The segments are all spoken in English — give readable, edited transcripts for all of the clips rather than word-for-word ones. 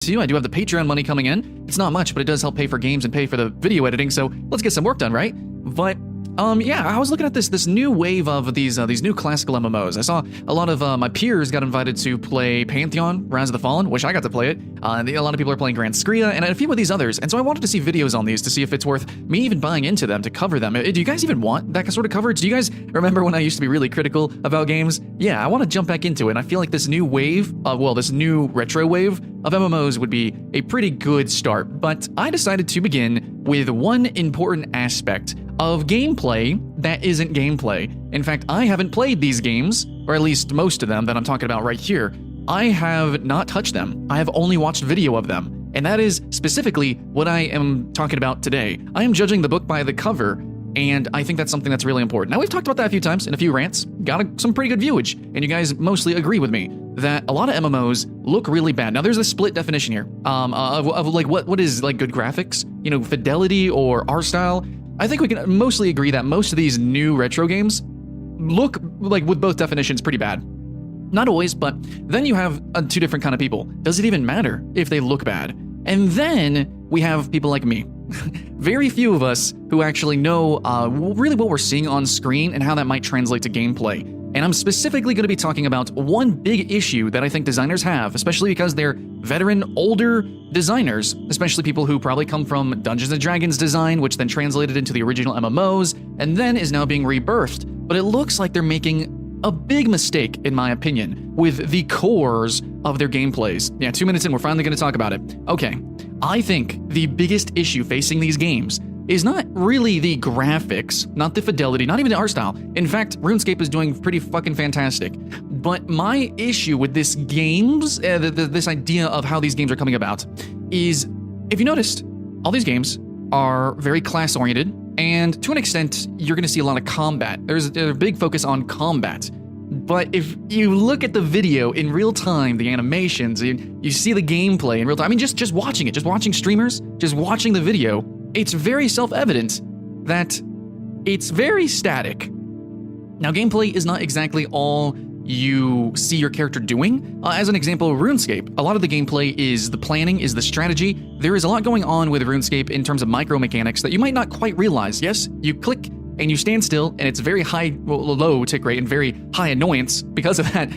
I do have the Patreon money coming in. It's not much, but it does help pay for games and pay for the video editing, so let's get some work done, right? But yeah, I was looking at this new wave of these new classical MMOs. I saw a lot of my peers got invited to play Pantheon, Rise of the Fallen. Wish I got to play it. A lot of people are playing Grand Skria and a few of these others. And so I wanted to see videos on these to see if it's worth me even buying into them to cover them. Do you guys even want that sort of coverage? Do you guys remember when I used to be really critical about games? Yeah, I want to jump back into it. And I feel like this new wave, this new retro wave of MMOs would be a pretty good start. But I decided to begin with one important aspect of gameplay that isn't gameplay. In fact, I haven't played these games, or at least most of them that I'm talking about right here. I have not touched them. I have only watched video of them. And that is specifically what I am talking about today. I am judging the book by the cover, and I think that's something that's really important. Now, we've talked about that a few times in a few rants, got some pretty good viewage, and you guys mostly agree with me that a lot of MMOs look really bad. Now, there's a split definition here of like what is like good graphics, fidelity or art style. I think we can mostly agree that most of these new retro games look like, with both definitions, pretty bad. Not always, but then you have two different kind of people. Does it even matter if they look bad? And then we have people like me. Very few of us who actually know really what we're seeing on screen and how that might translate to gameplay. And I'm specifically going to be talking about one big issue that I think designers have, especially because they're veteran, older designers, especially people who probably come from Dungeons & Dragons design, which then translated into the original MMOs, and then is now being rebirthed. But it looks like they're making a big mistake, in my opinion, with the cores of their gameplays. Yeah, 2 minutes in, we're finally going to talk about it. Okay, I think the biggest issue facing these games is not really the graphics, not the fidelity, not even the art style. In fact, RuneScape is doing pretty fucking fantastic. But my issue with this this idea of how these games are coming about is, if you noticed, all these games are very class-oriented, and to an extent, you're gonna see a lot of combat. There's a big focus on combat. But if you look at the video in real time, the animations, you see the gameplay in real time, I mean, just watching it, just watching streamers, just watching the video, it's very self-evident that it's very static. Now, gameplay is not exactly all you see your character doing. As an example, RuneScape, a lot of the gameplay is the planning, is the strategy. There is a lot going on with RuneScape in terms of micro mechanics that you might not quite realize. Yes, you click and you stand still, and it's very low tick rate and very high annoyance because of that.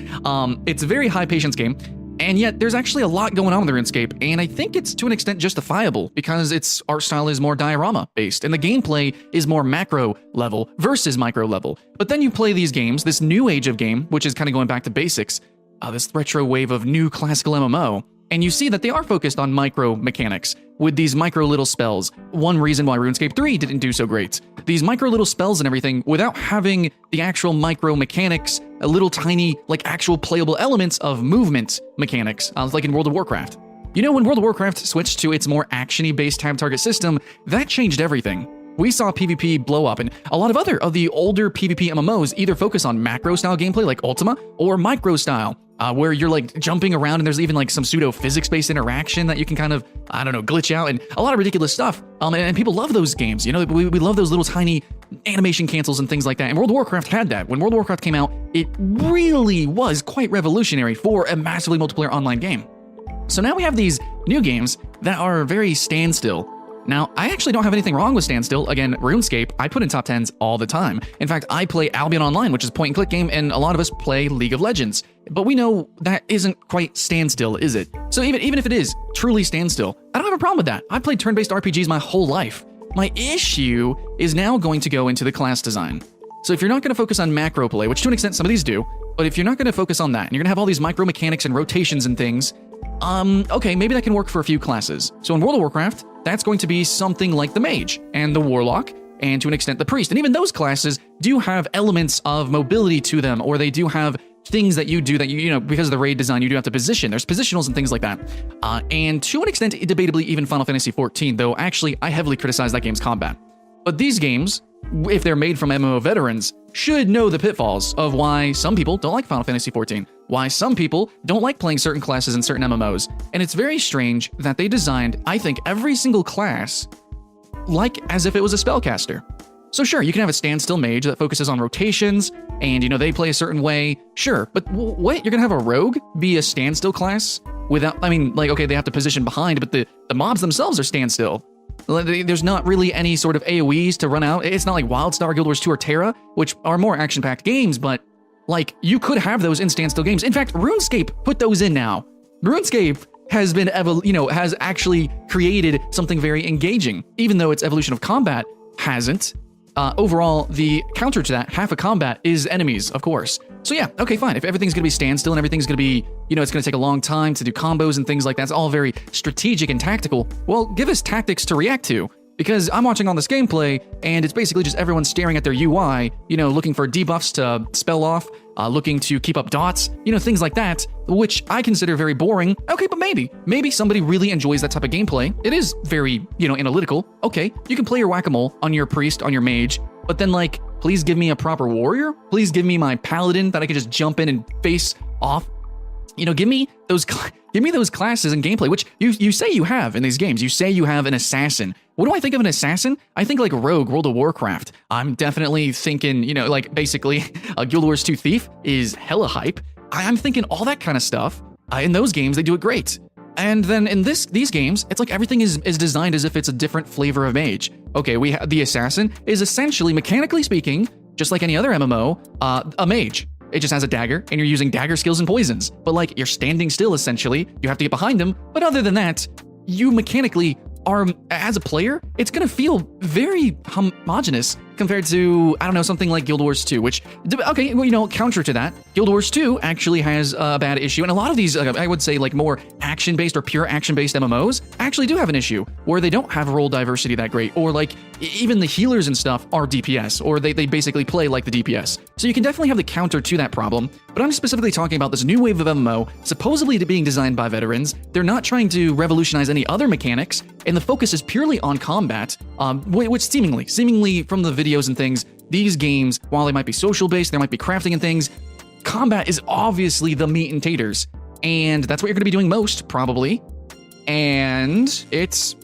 It's a very high patience game. And yet, there's actually a lot going on in the RuneScape, and I think it's to an extent justifiable because its art style is more diorama-based, and the gameplay is more macro level versus micro level. But then you play these games, this new age of game, which is kind of going back to basics, this retro wave of new classical MMO, and you see that they are focused on micro mechanics with these micro little spells. One reason why RuneScape 3 didn't do so great. These micro little spells and everything without having the actual micro mechanics, a little tiny, like actual playable elements of movement mechanics, like in World of Warcraft. When World of Warcraft switched to its more action-y based tab target system, that changed everything. We saw PvP blow up, and a lot of the older PvP MMOs either focus on macro-style gameplay like Ultima, or micro-style, where you're like jumping around and there's even like some pseudo-physics-based interaction that you can kind of, glitch out, and a lot of ridiculous stuff. And people love those games, we love those little tiny animation cancels and things like that, and World of Warcraft had that. When World of Warcraft came out, it really was quite revolutionary for a massively multiplayer online game. So now we have these new games that are very standstill. Now, I actually don't have anything wrong with standstill. Again, RuneScape, I put in top 10s all the time. In fact, I play Albion Online, which is a point-and-click game, and a lot of us play League of Legends. But we know that isn't quite standstill, is it? So even if it is truly standstill, I don't have a problem with that. I've played turn-based RPGs my whole life. My issue is now going to go into the class design. So if you're not going to focus on macro play, which to an extent some of these do, but if you're not going to focus on that, and you're going to have all these micro mechanics and rotations and things, okay, maybe that can work for a few classes. So in World of Warcraft, that's going to be something like the Mage and the Warlock, and to an extent the Priest. And even those classes do have elements of mobility to them, or they do have things that you do that because of the raid design, you do have to position. There's positionals and things like that. And to an extent, debatably, even Final Fantasy XIV, though actually I heavily criticize that game's combat. But these games, if they're made from MMO veterans, should know the pitfalls of why some people don't like Final Fantasy XIV, why some people don't like playing certain classes in certain MMOs. And it's very strange that they designed, I think, every single class like as if it was a spellcaster. So sure, you can have a standstill mage that focuses on rotations, and they play a certain way, sure, but what? You're gonna have a rogue be a standstill class without, I mean, like, okay, they have to position behind, but the mobs themselves are standstill. There's not really any sort of AoEs to run out. It's not like WildStar, Guild Wars 2, or Terra, which are more action-packed games, but like, you could have those in standstill games. In fact, RuneScape put those in now. RuneScape has been, has actually created something very engaging, even though its evolution of combat hasn't. Overall, the counter to that, half of combat, is enemies, of course. So yeah, okay, fine. If everything's gonna be standstill and everything's gonna be, it's gonna take a long time to do combos and things like that, it's all very strategic and tactical, well, give us tactics to react to. Because I'm watching all this gameplay, and it's basically just everyone staring at their UI, looking for debuffs to spell off, looking to keep up dots, things like that, which I consider very boring. Okay, but maybe somebody really enjoys that type of gameplay. It is very, analytical. Okay, you can play your whack-a-mole on your priest, on your mage, but then, like, please give me a proper warrior? Please give me my paladin that I can just jump in and face off. Give me those classes and gameplay, which you say you have in these games. You say you have an assassin. What do I think of an assassin? I think like Rogue, World of Warcraft. I'm definitely thinking, like basically a Guild Wars 2 Thief is hella hype. I'm thinking all that kind of stuff. In those games, they do it great. And then in these games, it's like everything is designed as if it's a different flavor of mage. Okay, the assassin is essentially, mechanically speaking, just like any other MMO, a mage. It just has a dagger, and you're using dagger skills and poisons. But like, you're standing still, essentially. You have to get behind him. But other than that, you mechanically are, as a player, it's gonna feel very homogenous compared to, I don't know, something like Guild Wars 2, which, okay, well, counter to that, Guild Wars 2 actually has a bad issue, and a lot of these, I would say, like, more action-based or pure action-based MMOs actually do have an issue, where they don't have role diversity that great, or, like, even the healers and stuff are DPS, or they basically play like the DPS. So you can definitely have the counter to that problem, but I'm specifically talking about this new wave of MMO, supposedly being designed by veterans. They're not trying to revolutionize any other mechanics, and the focus is purely on combat, which seemingly from the videos and things, these games, while they might be social-based, there might be crafting and things, combat is obviously the meat and taters, and that's what you're going to be doing most, probably, and it's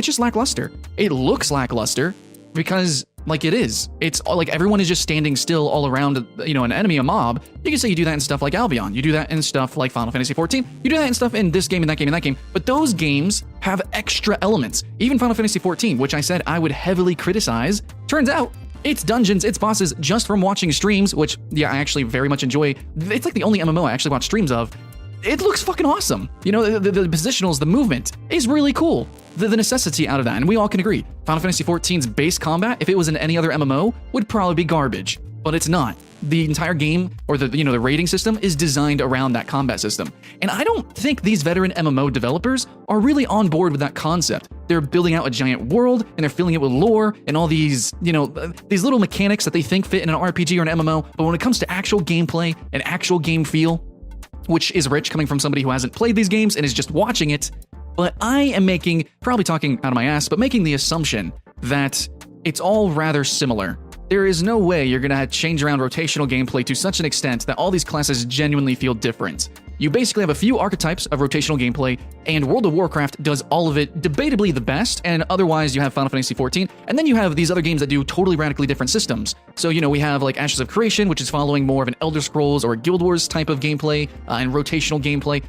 just lackluster. It looks lackluster because, like, it is. It's like everyone is just standing still all around, an enemy, a mob. You can say you do that in stuff like Albion. You do that in stuff like Final Fantasy XIV. You do that in stuff in this game and that game and that game. But those games have extra elements. Even Final Fantasy XIV, which I said I would heavily criticize, turns out it's dungeons, it's bosses, just from watching streams, which, yeah, I actually very much enjoy. It's like the only MMO I actually watch streams of. It looks fucking awesome. The positionals, the movement is really cool. The necessity out of that, and we all can agree. Final Fantasy XIV's base combat, if it was in any other MMO, would probably be garbage, but it's not. The entire game, or the rating system, is designed around that combat system. And I don't think these veteran MMO developers are really on board with that concept. They're building out a giant world, and they're filling it with lore, and all these, these little mechanics that they think fit in an RPG or an MMO, but when it comes to actual gameplay and actual game feel, which is rich coming from somebody who hasn't played these games and is just watching it, but I am probably talking out of my ass, but making the assumption that it's all rather similar. There is no way you're gonna change around rotational gameplay to such an extent that all these classes genuinely feel different. You basically have a few archetypes of rotational gameplay, and World of Warcraft does all of it debatably the best, and otherwise you have Final Fantasy XIV, and then you have these other games that do totally radically different systems. So, we have like Ashes of Creation, which is following more of an Elder Scrolls or Guild Wars type of gameplay, and rotational gameplay.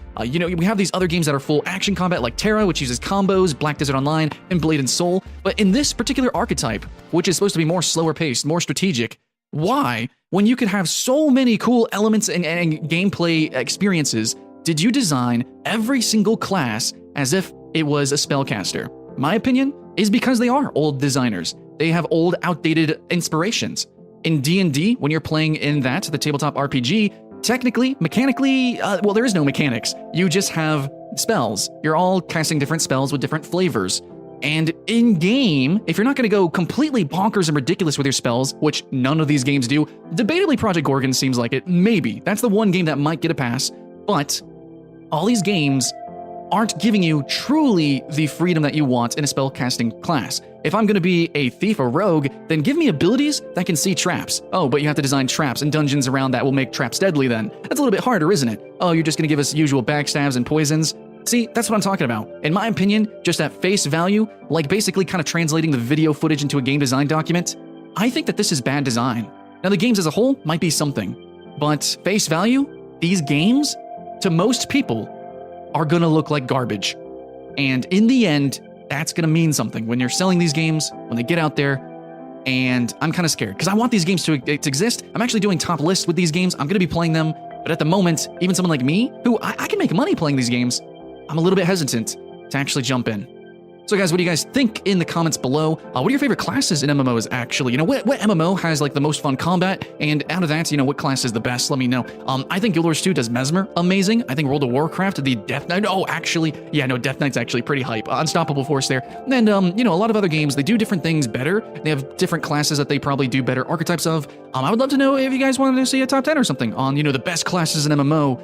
We have these other games that are full action combat, like Terra, which uses combos, Black Desert Online, and Blade and Soul. But in this particular archetype, which is supposed to be more slower paced, more strategic, why, when you could have so many cool elements and gameplay experiences, did you design every single class as if it was a spellcaster? My opinion is because they are old designers. They have old, outdated inspirations. In D&D, when you're playing in the tabletop RPG, technically, mechanically, well, there is no mechanics. You just have spells. You're all casting different spells with different flavors. And in-game, if you're not going to go completely bonkers and ridiculous with your spells, which none of these games do, debatably Project Gorgon seems like it, maybe. That's the one game that might get a pass, but all these games aren't giving you truly the freedom that you want in a spellcasting class. If I'm going to be a thief or rogue, then give me abilities that can see traps. Oh, but you have to design traps and dungeons around that will make traps deadly then. That's a little bit harder, isn't it? Oh, you're just going to give us usual backstabs and poisons? See, that's what I'm talking about. In my opinion, just at face value, like basically kind of translating the video footage into a game design document, I think that this is bad design. Now, the games as a whole might be something, but face value, these games, to most people, are gonna look like garbage. And in the end, that's gonna mean something when you're selling these games, when they get out there. And I'm kind of scared because I want these games to exist. I'm actually doing top lists with these games. I'm gonna be playing them. But at the moment, even someone like me, who I can make money playing these games, I'm a little bit hesitant to actually jump in. So guys, what do you guys think in the comments below? What are your favorite classes in MMOs actually? You know, what MMO has like the most fun combat? And out of that, you know, what class is the best? Let me know. I think Guild Wars 2 does Mesmer amazing. I think World of Warcraft, the Death Knight, oh, actually, yeah, no, Death Knight's actually pretty hype. Unstoppable Force there. And, you know, a lot of other games, they do different things better. They have different classes that they probably do better archetypes of. I would love to know if you guys wanted to see a top 10 or something on, you know, the best classes in MMO.